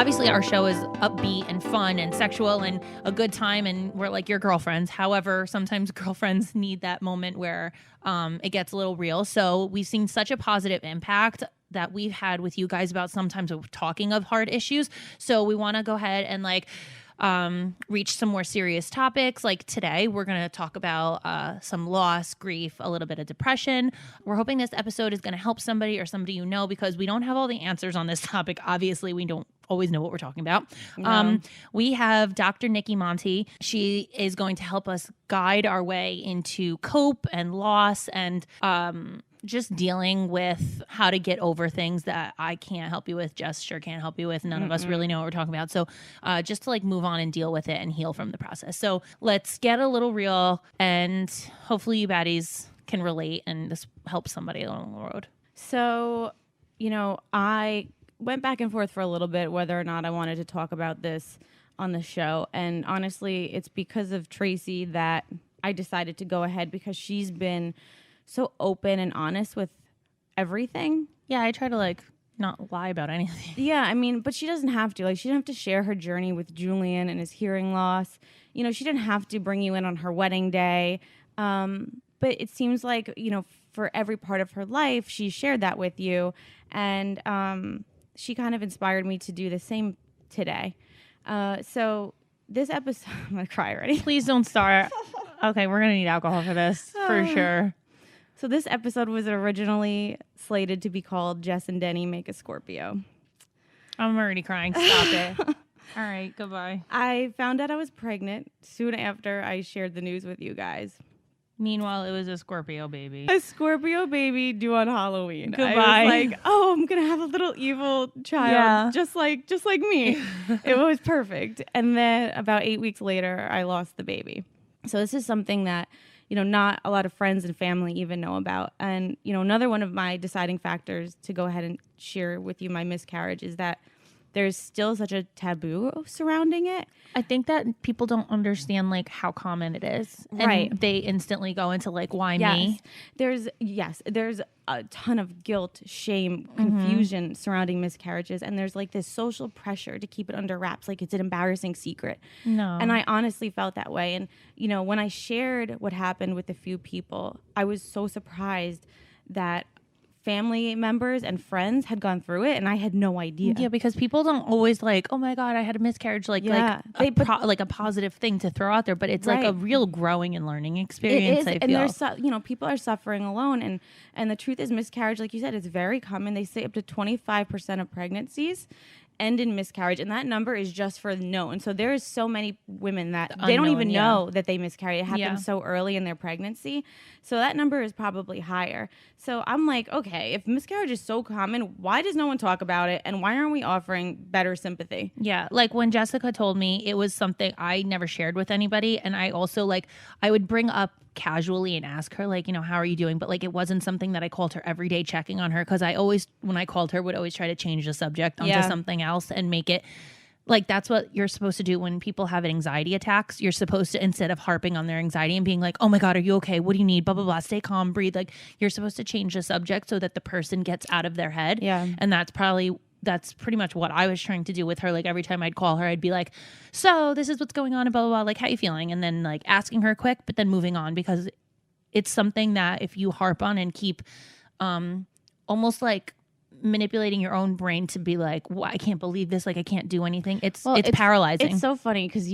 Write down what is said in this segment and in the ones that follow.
Obviously, our show is upbeat and fun and sexual and a good time, and we're like your girlfriends. However, sometimes girlfriends need that moment where it gets a little real. So we've seen such a positive impact that we've had with you guys about sometimes talking of hard issues. So we want to go ahead and reach some more serious topics. Like today, we're going to talk about some loss, grief, a little bit of depression. We're hoping this episode is going to help somebody or somebody you know, because we don't have all the answers on this topic. Obviously, we don't always know what we're talking about. No. We have Dr. Nikki Monty. She is going to help us guide our way into cope and loss and just dealing with how to get over things that I can't help you with. Jess sure can't help you with. None of us really know what we're talking about. So just to move on and deal with it and heal from the process. So let's get a little real, and hopefully you baddies can relate and this helps somebody along the road. So, I went back and forth for a little bit whether or not I wanted to talk about this on the show. And honestly, it's because of Tracy that I decided to go ahead, because she's been so open and honest with everything. Yeah, I try to not lie about anything. Yeah, but she doesn't have to. She didn't have to share her journey with Julian and his hearing loss. She didn't have to bring you in on her wedding day. But it seems like, for every part of her life, she shared that with you. And she kind of inspired me to do the same today. So this episode, I'm going to cry already. Please don't start. Okay, we're going to need alcohol for this, for sure. So this episode was originally slated to be called Jess and Denny Make a Scorpio. I'm already crying. Stop it. All right, goodbye. I found out I was pregnant soon after I shared the news with you guys. Meanwhile, it was a Scorpio baby. A Scorpio baby due on Halloween. Goodbye. I was like, oh, I'm going to have a little evil child just like me. It was perfect. And then about 8 weeks later, I lost the baby. So this is something that, not a lot of friends and family even know about. And, another one of my deciding factors to go ahead and share with you my miscarriage is that there's still such a taboo surrounding it. I think that people don't understand how common it is. And right. They instantly go into why me? There's a ton of guilt, shame, confusion surrounding miscarriages. And there's this social pressure to keep it under wraps. It's an embarrassing secret. No. And I honestly felt that way. And, when I shared what happened with a few people, I was so surprised that family members and friends had gone through it, and I had no idea. Yeah, because people don't always oh my God, I had a miscarriage, a positive thing to throw out there, but it's a real growing and learning experience. It is, and there's people are suffering alone, and the truth is, miscarriage, like you said, it's very common. They say up to 25% of pregnancies end in miscarriage, and that number is just for known. So there is so many women that they don't even know that they miscarry. It happens so early in their pregnancy. So that number is probably higher. So I'm like, okay, if miscarriage is so common, why does no one talk about it? And why aren't we offering better sympathy? Yeah. When Jessica told me, it was something I never shared with anybody. And I also I would bring up casually and ask her how are you doing? But it wasn't something that I called her every day checking on her, because I always, when I called her, would always try to change the subject onto something else and make it that's what you're supposed to do when people have anxiety attacks. You're supposed to, instead of harping on their anxiety and being oh my God, are you okay? What do you need? Blah, blah, blah. Stay calm, breathe. You're supposed to change the subject so that the person gets out of their head. Yeah. And that's pretty much what I was trying to do with her. Every time I'd call her, I'd be so this is what's going on and blah, blah, blah. How you feeling? And then asking her quick, but then moving on, because it's something that if you harp on and keep almost manipulating your own brain to be well, I can't believe this, I can't do anything. It's paralyzing. It's so funny because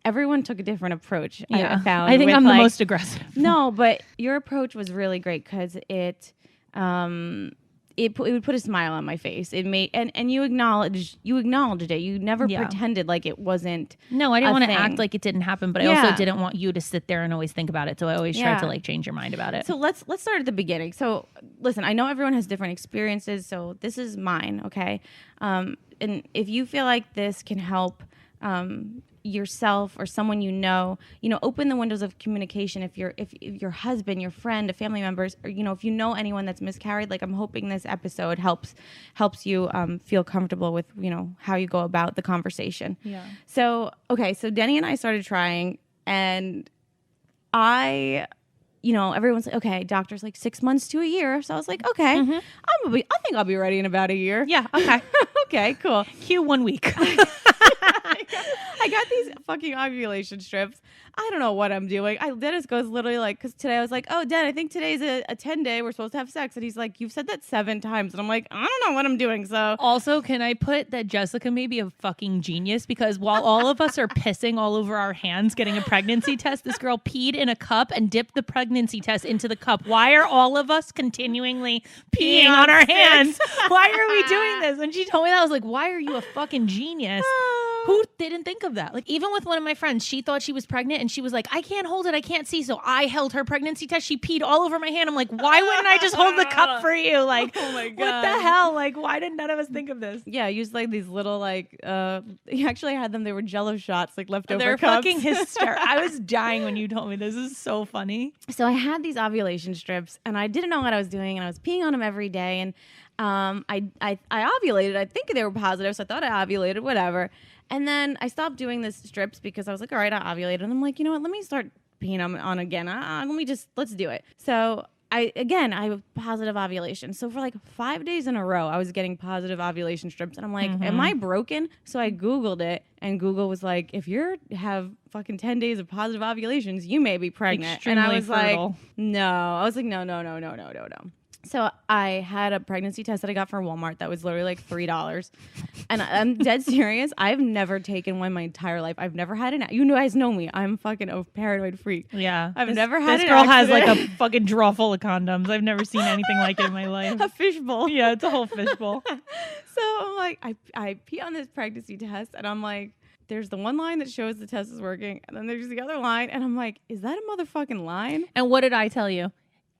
everyone took a different approach. Yeah. I found. I think I'm the most aggressive. No, but your approach was really great because it would put a smile on my face. It made and you acknowledged it. You never pretended it wasn't. No, I didn't want to act like it didn't happen, but I also didn't want you to sit there and always think about it. So I always tried to change your mind about it. So let's start at the beginning. So listen, I know everyone has different experiences, so this is mine, okay? And if you feel like this can help yourself or someone open the windows of communication. If your husband, your friend, a family members, or if you know anyone that's miscarried, I'm hoping this episode helps you feel comfortable with how you go about the conversation. Yeah. So Denny and I started trying, and I everyone's like, okay, doctor's like 6 months to a year. So I was like, okay, I think I'll be ready in about a year. Yeah. Okay. Okay, cool. Cue 1 week. I got these fucking ovulation strips. I don't know what I'm doing. Dennis goes literally like, because today I was like, oh, Den, I think today's a 10-day. We're supposed to have sex. And he's like, you've said that 7 times. And I'm like, I don't know what I'm doing. So Also, can I put that Jessica may be a fucking genius, because while all of us are pissing all over our hands getting a pregnancy test, this girl peed in a cup and dipped the pregnancy test into the cup. Why are all of us continually peeing on our hands? Why are we doing this? When she told me that, I was like, why are you a fucking genius? Who didn't think of that? Like, even with one of my friends, she thought she was pregnant and she was like, I can't hold it, I can't see. So I held her pregnancy test. She peed all over my hand. I'm like, why wouldn't I just hold the cup for you? Like, oh my God. What the hell? Like, why did none of us think of this? Yeah, I used like these little actually I had them, they were Jello shots, like leftover They're cups. fucking hysterical. I was dying when you told me this. This is so funny. So I had these ovulation strips and I didn't know what I was doing, and I was peeing on them every day, and I ovulated. I think they were positive, so I thought I ovulated, whatever. And then I stopped doing this strips because I was like, all right, I ovulated. And I'm like, you know what? Let me start peeing on again. Let's do it. So I have positive ovulation. So for like 5 days in a row, I was getting positive ovulation strips. And I'm like, am I broken? So I Googled it, and Google was like, if you have fucking 10 days of positive ovulations, you may be pregnant. Extremely and I was fertile. like, no. I was like, no. So I had a pregnancy test that I got from Walmart that was literally like $3. And I'm dead serious. I've never taken one my entire life. I've never had you guys know me. I'm fucking a paranoid freak. Yeah. I've never had this an girl has accident. like a fucking drawer full of condoms. I've never seen anything like it in my life. A fishbowl. Yeah, it's a whole fishbowl. So I'm like, I pee on this pregnancy test, and I'm like, there's the one line that shows the test is working, and then there's the other line, and I'm like, is that a motherfucking line? And what did I tell you?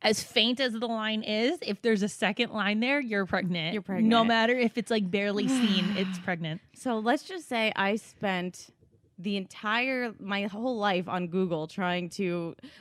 As faint as the line is, if there's a second line there, you're pregnant. You're pregnant. No matter if it's like barely seen, it's pregnant. So let's just say I spent my whole life on Google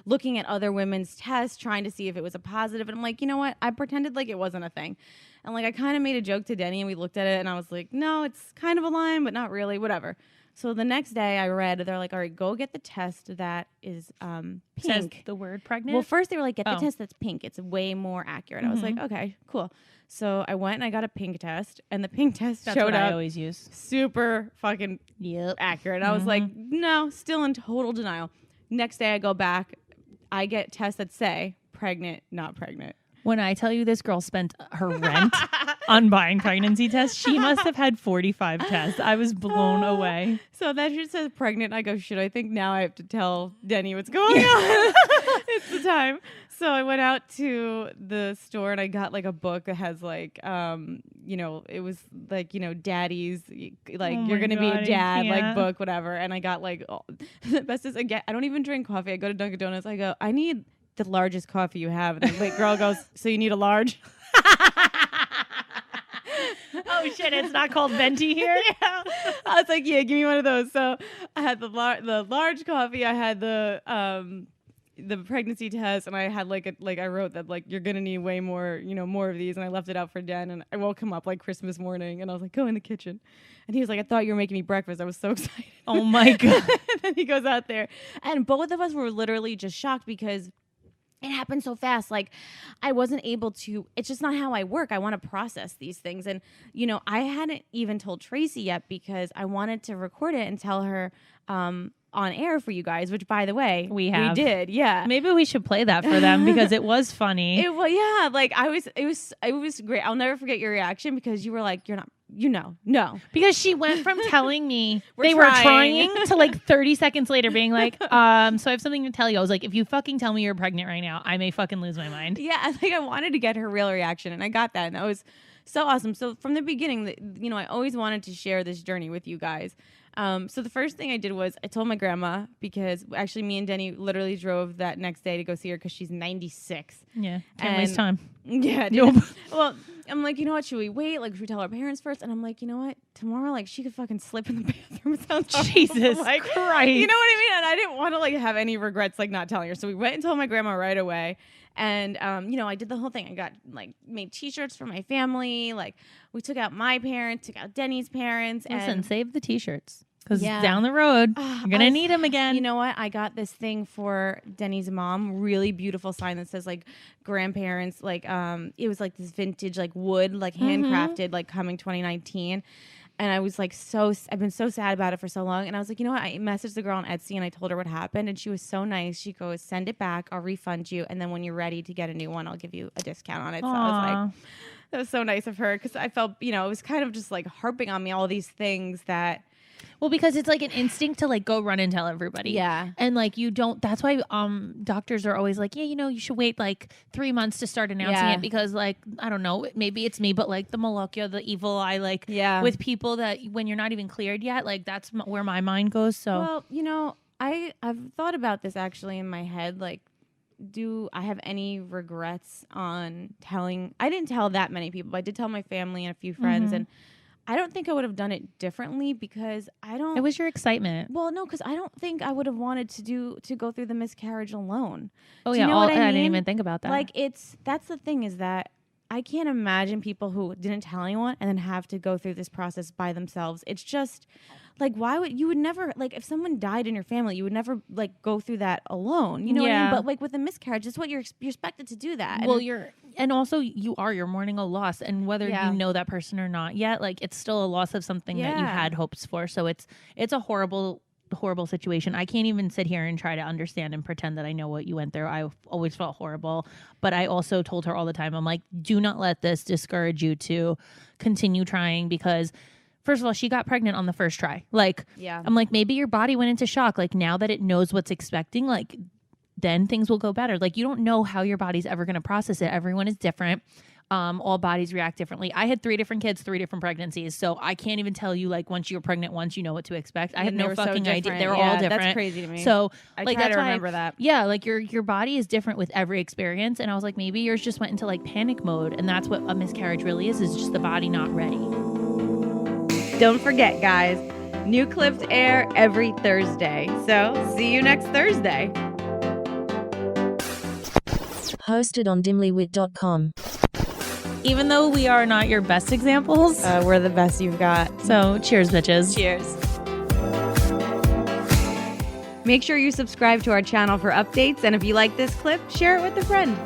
looking at other women's tests, trying to see if it was a positive. And I'm like, you know what? I pretended like it wasn't a thing. And like, I kind of made a joke to Denny, and we looked at it, and I was like, no, it's kind of a line, but not really, whatever. So the next day I read, they're like, all right, go get the test that is pink. Says the word pregnant? Well, first they were like, get the test that's pink. It's way more accurate. I was like, okay, cool. So I went and I got a pink test, and the pink test That's showed what up I always use. super fucking accurate. I was like, no, still in total denial. Next day I go back, I get tests that say pregnant, not pregnant. When I tell you this girl spent her rent on buying pregnancy tests, she must have had 45 tests. I was blown away. So that just says pregnant. I go, shit, I think now I have to tell Denny what's going on. It's the time. So I went out to the store and I got like a book that has like, it was like, daddies, like you're going to be a dad, like book, whatever. And I got like, the best is, again, I don't even drink coffee. I go to Dunkin' Donuts. I go, I need the largest coffee you have. And the girl goes, so you need a large? Oh shit, it's not called venti here? Yeah. I was like, yeah, give me one of those. So I had the large coffee. I had the pregnancy test, and I had I wrote that like you're gonna need way more, more of these, and I left it out for Den, and I woke him up like Christmas morning, and I was like, go in the kitchen, and he was like, I thought you were making me breakfast. I was so excited. Oh my God. And then he goes out there, and both of us were literally just shocked because it happened so fast. Like, I wasn't able to, it's just not how I work. I want to process these things. And, I hadn't even told Tracy yet because I wanted to record it and tell her on air for you guys, which, by the way, we did. Yeah. Maybe we should play that for them because it was funny. It was, yeah. Like, it was great. I'll never forget your reaction because you were like, you're not, no. Because she went from telling me were trying to like 30 seconds later being like, so I have something to tell you. I was like, if you fucking tell me you're pregnant right now, I may fucking lose my mind. Yeah, I wanted to get her real reaction, and I got that, and that was so awesome. So from the beginning, I always wanted to share this journey with you guys. So the first thing I did was I told my grandma, because actually me and Denny literally drove that next day to go see her because she's 96. Yeah, can't waste time. Yeah, nope. Well, I'm like, you know what? Should we wait? Like, should we tell our parents first? And I'm like, you know what? Tomorrow, like, she could fucking slip in the bathroom. It sounds awful. Jesus like, Christ. You know what I mean? And I didn't want to like have any regrets, like not telling her. So we went and told my grandma right away. And, I did the whole thing. I got made T-shirts for my family. Like, we took out my parents, took out Denny's parents. Listen, save the T-shirts. Because Yeah. down the road, you're going to need him again. You know what? I got this thing for Denny's mom, really beautiful sign that says like grandparents, like it was like this vintage like wood, like handcrafted, like coming 2019. And I was like I've been so sad about it for so long. And I was like, you know what? I messaged the girl on Etsy and I told her what happened. And she was so nice. She goes, send it back. I'll refund you. And then when you're ready to get a new one, I'll give you a discount on it. So I was like, that was so nice of her. Because I felt, it was kind of just like harping on me, all these things that. Well, because it's like an instinct to like go run and tell everybody. Yeah. And like you don't, that's why doctors are always like, yeah, you should wait like 3 months to start announcing it because like, I don't know, maybe it's me, but like the Malakya, the evil eye, like with people that when you're not even cleared yet, like that's where my mind goes. So, well, I've thought about this actually in my head. Like, do I have any regrets on telling? I didn't tell that many people. I did tell my family and a few friends and I don't think I would have done it differently because I don't. It was your excitement. Well, no, because I don't think I would have wanted to go through the miscarriage alone. Oh, Do yeah. you know what I I mean? didn't even think about that. Like, that's the thing is that I can't imagine people who didn't tell anyone and then have to go through this process by themselves. It's just like, you would never, like, if someone died in your family, you would never, like, go through that alone. You know what I mean? But, like, with a miscarriage, it's what you're expected to do that. Well, and also you're mourning a loss. And whether you know that person or not yet, like, it's still a loss of something that you had hopes for. So it's a horrible situation. I can't even sit here and try to understand and pretend that I know what you went through. I always felt horrible. But I also told her all the time, I'm like, do not let this discourage you to continue trying because first of all, she got pregnant on the first try. Like, I'm like, maybe your body went into shock. Like now that it knows what's expecting, like then things will go better. Like you don't know how your body's ever going to process it. Everyone is different. All bodies react differently. I had 3 different kids, 3 different pregnancies. So I can't even tell you like once you're pregnant once, you know what to expect. I have no fucking idea. They were all different. That's crazy to me. So I like, try that's to why remember that. Yeah. Like your body is different with every experience. And I was like, maybe yours just went into like panic mode. And that's what a miscarriage really is just the body not ready. Don't forget, guys, new clips air every Thursday. So see you next Thursday. Hosted on dimlywit.com. Even though we are not your best examples, We're the best you've got. so cheers, bitches. Cheers. Make sure you subscribe to our channel for updates. And if you like this clip, share it with a friend.